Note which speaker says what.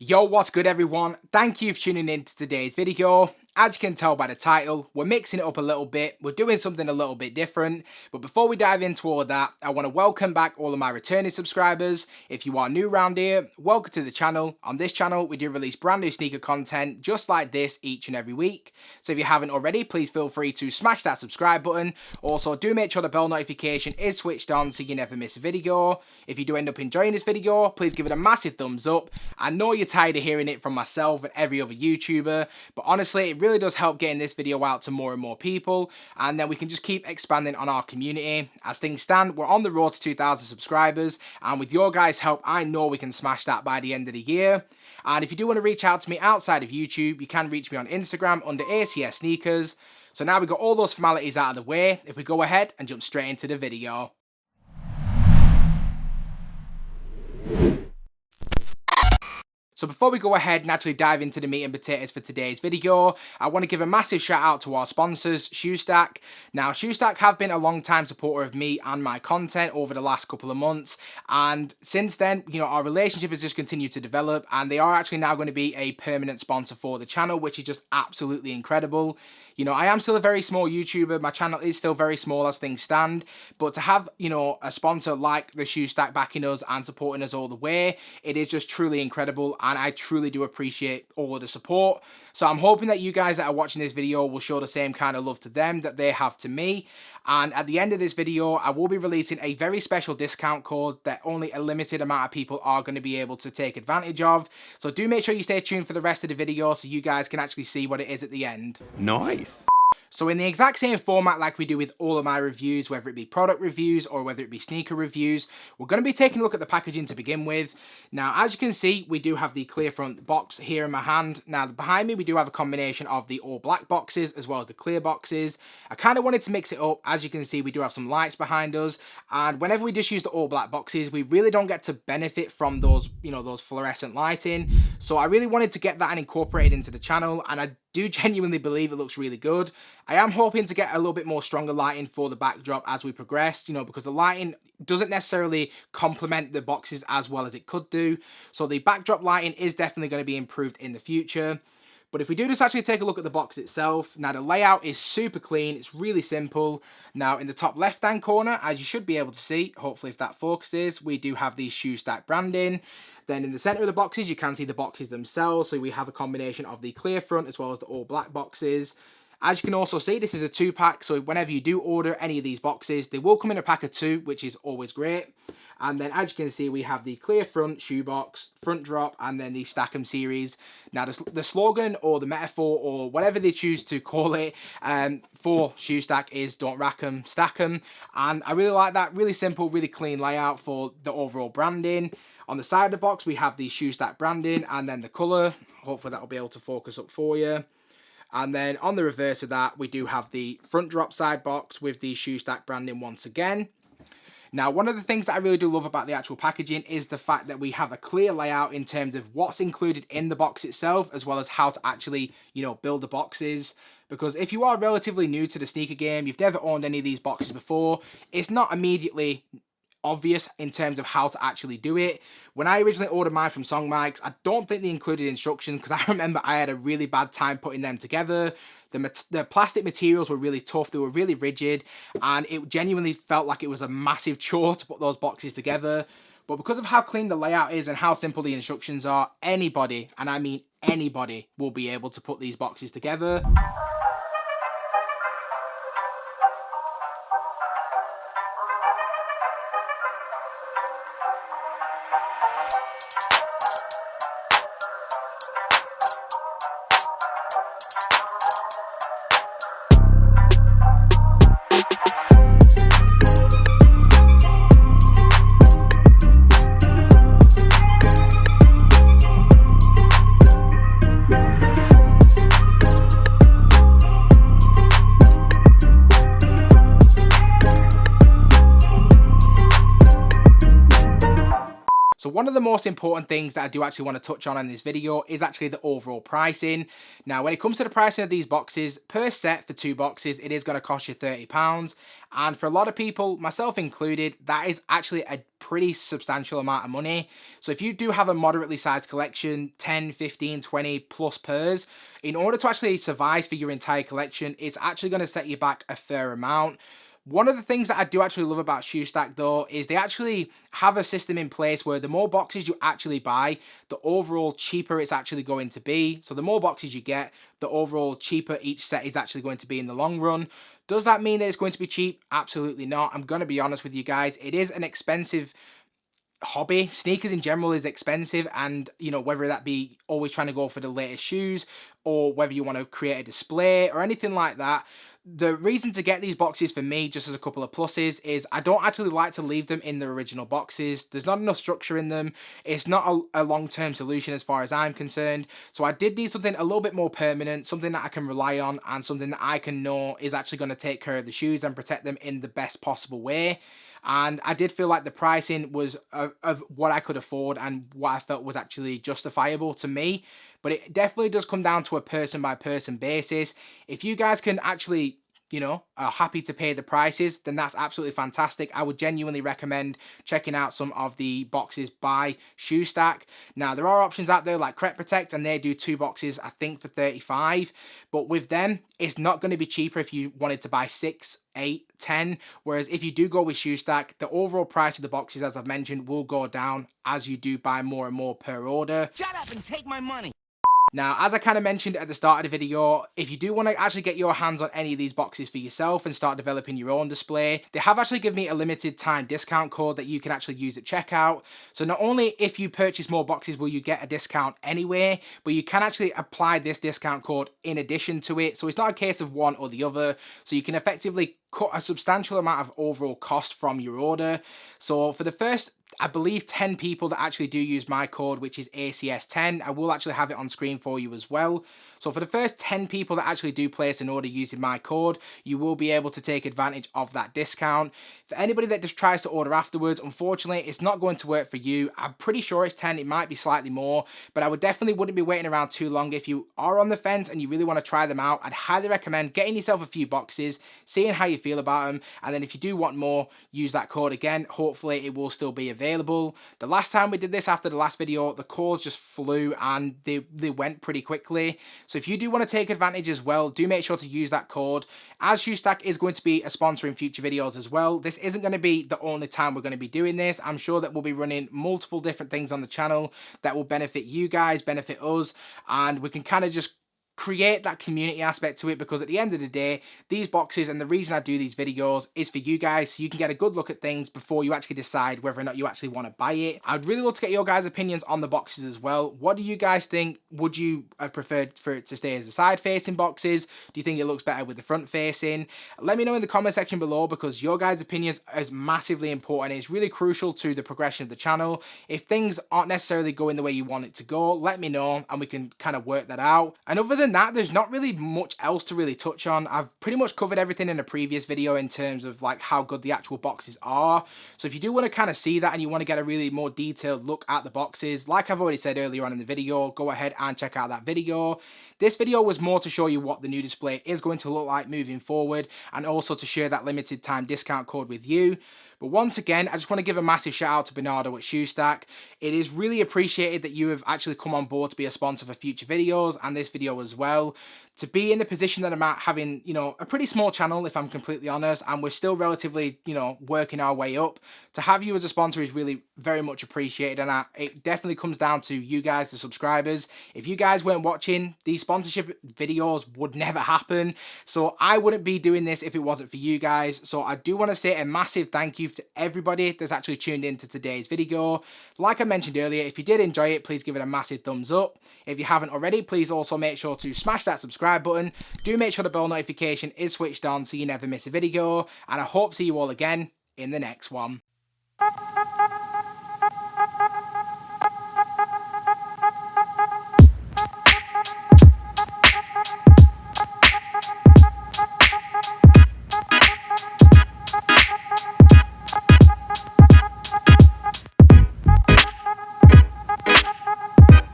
Speaker 1: Yo, what's good everyone? Thank you for tuning in to today's video. As you can tell by the title, we're mixing it up a little bit. We're doing something a little bit different. But before we dive into all of that, I want to welcome back all of my returning subscribers. If you are new around here, welcome to the channel. On this channel, we do release brand new sneaker content just like this each and every week. So if you haven't already, please feel free to smash that subscribe button. Also, do make sure the bell notification is switched on so you never miss a video. If you do end up enjoying this video, please give it a massive thumbs up. I know you're tired of hearing it from myself and every other YouTuber, but honestly, it really does help getting this video out to more and more people, and then we can just keep expanding on our community. As things stand, we're on the road to 2,000 subscribers, and with your guys' help, I know we can smash that by the end of the year. And if you do want to reach out to me outside of YouTube, you can reach me on Instagram under acssneakers. So now we've got all those formalities out of the way, if we go ahead and jump straight into the video. So before we go ahead and actually dive into the meat and potatoes for today's video, I want to give a massive shout out to our sponsors, ShoeStack. Now, ShoeStack have been a long time supporter of me and my content over the last couple of months. And since then, our relationship has just continued to develop, and they are actually now going to be a permanent sponsor for the channel, which is just absolutely incredible. I am still a very small YouTuber. My channel is still very small as things stand. But to have, a sponsor like the ShoeStack backing us and supporting us all the way, it is just truly incredible. And I truly do appreciate all of the support. So I'm hoping that you guys that are watching this video will show the same kind of love to them that they have to me. And at the end of this video, I will be releasing a very special discount code that only a limited amount of people are going to be able to take advantage of. So do make sure you stay tuned for the rest of the video so you guys can actually see what it is at the end.
Speaker 2: Nice.
Speaker 1: So in the exact same format like we do with all of my reviews, whether it be product reviews or whether it be sneaker reviews, we're going to be taking a look at the packaging to begin with. Now, as you can see, we do have the clear front box here in my hand. Now, behind me, we do have a combination of the all black boxes as well as the clear boxes. I kind of wanted to mix it up. As you can see, we do have some lights behind us. And whenever we just use the all black boxes, we really don't get to benefit from those, those fluorescent lighting. So I really wanted to get that and incorporate it into the channel. And I do genuinely believe it looks really good. I am hoping to get a little bit more stronger lighting for the backdrop as we progress, because the lighting doesn't necessarily complement the boxes as well as it could do. So the backdrop lighting is definitely going to be improved in the future. But if we do just actually take a look at the box itself, now the layout is super clean, it's really simple. Now in the top left hand corner, as you should be able to see, hopefully if that focuses, we do have the ShoeStack branding. Then in the center of the boxes, you can see the boxes themselves. So we have a combination of the clear front as well as the all black boxes. As you can also see, this is a 2-pack. So whenever you do order any of these boxes, they will come in a pack of 2, which is always great. And then as you can see, we have the clear front shoebox, front drop, and then the Stack 'em series. Now the slogan or the metaphor or whatever they choose to call it for ShoeStack is don't rack 'em, stack 'em. And I really like that. Really simple, really clean layout for the overall branding. On the side of the box, we have the ShoeStack branding and then the color. Hopefully that will be able to focus up for you. And then on the reverse of that, we do have the front drop side box with the ShoeStack branding once again. Now, one of the things that I really do love about the actual packaging is the fact that we have a clear layout in terms of what's included in the box itself, as well as how to actually, build the boxes. Because if you are relatively new to the sneaker game, you've never owned any of these boxes before, it's not immediately obvious in terms of how to actually do it. When I originally ordered mine from Song Mics, I don't think they included instructions because I remember I had a really bad time putting them together. The plastic materials were really tough, they were really rigid, and it genuinely felt like it was a massive chore to put those boxes together. But because of how clean the layout is and how simple the instructions are, anybody, and I mean anybody, will be able to put these boxes together. of the most important things that I do actually want to touch on in this video is actually the overall pricing. Now, when it comes to the pricing of these boxes, per set for 2 boxes, it is going to cost you £30. And for a lot of people, myself included, that is actually a pretty substantial amount of money. So if you do have a moderately sized collection, 10, 15, 20 plus pairs, in order to actually survive for your entire collection, it's actually going to set you back a fair amount. One of the things that I do actually love about ShoeStack though is they actually have a system in place where the more boxes you actually buy, the overall cheaper it's actually going to be. So the more boxes you get, the overall cheaper each set is actually going to be in the long run. Does that mean that it's going to be cheap? Absolutely not. I'm going to be honest with you guys. It is an expensive hobby. Sneakers in general is expensive, and you know, whether that be always trying to go for the latest shoes or whether you want to create a display or anything like that, the reason to get these boxes for me, just as a couple of pluses, is I don't actually like to leave them in the original boxes. There's not enough structure in them. It's not a long-term solution as far as I'm concerned. So I did need something a little bit more permanent, something that I can rely on and something that I can know is actually going to take care of the shoes and protect them in the best possible way. And I did feel like the pricing was of what I could afford and what I felt was actually justifiable to me. But it definitely does come down to a person by person basis. If you guys can actually, you know, are happy to pay the prices, then that's absolutely fantastic. I would genuinely recommend checking out some of the boxes by ShoeStack. Now, there are options out there like Crep Protect, and they do 2 boxes, I think, for 35. But with them, it's not going to be cheaper if you wanted to buy 6, 8, 10. Whereas if you do go with ShoeStack, the overall price of the boxes, as I've mentioned, will go down as you do buy more and more per order.
Speaker 2: Shut up and take my money.
Speaker 1: Now, as I kind of mentioned at the start of the video, if you do want to actually get your hands on any of these boxes for yourself and start developing your own display, they have actually given me a limited time discount code that you can actually use at checkout. So not only if you purchase more boxes will you get a discount anyway, but you can actually apply this discount code in addition to it. So it's not a case of one or the other. So you can effectively cut a substantial amount of overall cost from your order. So for the first, I believe 10 people that actually do use my code, which is ACS10, I will actually have it on screen for you as well. So for the first 10 people that actually do place an order using my code, you will be able to take advantage of that discount. For anybody that just tries to order afterwards, unfortunately, it's not going to work for you. I'm pretty sure it's 10, it might be slightly more, but I would definitely wouldn't be waiting around too long. If you are on the fence and you really want to try them out, I'd highly recommend getting yourself a few boxes, seeing how you feel about them, and then if you do want more, use that code again. Hopefully it will still be available. The last time we did this after the last video, the codes just flew and they went pretty quickly. So if you do want to take advantage as well, do make sure to use that code. As ShoeStack is going to be a sponsor in future videos as well, this isn't going to be the only time we're going to be doing this. I'm sure that we'll be running multiple different things on the channel that will benefit you guys, benefit us, and we can kind of just create that community aspect to it, because at the end of the day, these boxes, and the reason I do these videos, is for you guys, so you can get a good look at things before you actually decide whether or not you actually want to buy it. I'd really love to get your guys' opinions on the boxes as well. What do you guys think? Would you have preferred for it to stay as the side-facing boxes? Do you think it looks better with the front-facing? Let me know in the comment section below, because your guys' opinions is massively important. It's really crucial to the progression of the channel. If things aren't necessarily going the way you want it to go, let me know and we can kind of work that out. And other than that, there's not really much else to really touch on. I've pretty much covered everything in a previous video in terms of like how good the actual boxes are. So if you do want to kind of see that and you want to get a really more detailed look at the boxes, like I've already said earlier on in the video, go ahead and check out that video. This video was more to show you what the new display is going to look like moving forward, and also to share that limited time discount code with you. But once again, I just want to give a massive shout out to Bernardo at ShoeStack. It is really appreciated that you have actually come on board to be a sponsor for future videos and this video as well. To be in the position that I'm at, having, you know, a pretty small channel, if I'm completely honest, and we're still relatively, you know, working our way up, to have you as a sponsor is really very much appreciated. And it definitely comes down to you guys, the subscribers. If you guys weren't watching, these sponsorship videos would never happen. So I wouldn't be doing this if it wasn't for you guys. So I do want to say a massive thank you to everybody that's actually tuned into today's video. Like I mentioned earlier, if you did enjoy it, please give it a massive thumbs up. If you haven't already, please also make sure to smash that subscribe button. Do make sure the bell notification is switched on so you never miss a video. And I hope to see you all again in the next one.